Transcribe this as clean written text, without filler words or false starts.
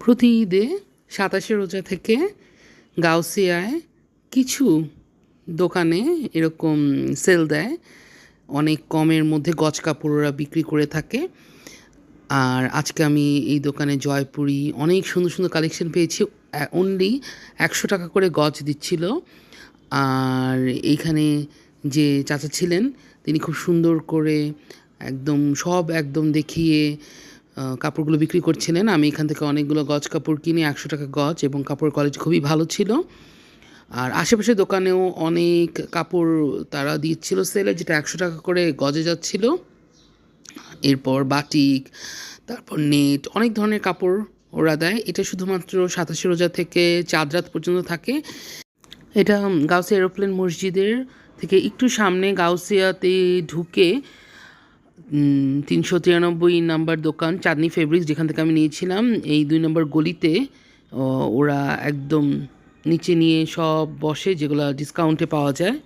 প্রতি ঈদে ২৭শে রোজা থেকে গাউসিয়ায় কিছু দোকানে এরকম সেল দেয়, অনেক কমের মধ্যে গজ কাপড় ওরা বিক্রি করে থাকে। আর আজকে আমি এই দোকানে জয়পুরি অনেক সুন্দর সুন্দর কালেকশন পেয়েছি। অনলি ১০০ টাকা করে গজ দিচ্ছিল। আর এইখানে যে চাচা ছিলেন তিনি খুব সুন্দর করে একদম দেখিয়ে কাপড়গুলো বিক্রি করছিলেন। আমি এখান থেকে অনেকগুলো গজ কাপড় কিনে ১০০ টাকা গজ, এবং কাপড়ের কোয়ালিটি খুবই ভালো ছিল। আর আশেপাশের দোকানেও অনেক কাপড় তারা দিচ্ছিল সেলে, যেটা ১০০ টাকা করে গজে যাচ্ছিল। এরপর বাটিক, তারপর নেট, অনেক ধরনের কাপড় ওরা দেয়। এটা শুধুমাত্র ২৭শে রোজা থেকে চাঁদ রাত পর্যন্ত থাকে। এটা গাউসিয়া এরোপ্লেন মসজিদের থেকে একটু সামনে, গাউসিয়াতে ঢুকে ৩৯৩ নাম্বার দোকান চাঁদনি ফেব্রিক্স, যেখান থেকে আমি নিয়েছিলাম। এই ২ নম্বর গলিতে ওরা একদম নিচে নিয়ে সব বসে, যেগুলো ডিসকাউন্টে পাওয়া যায়।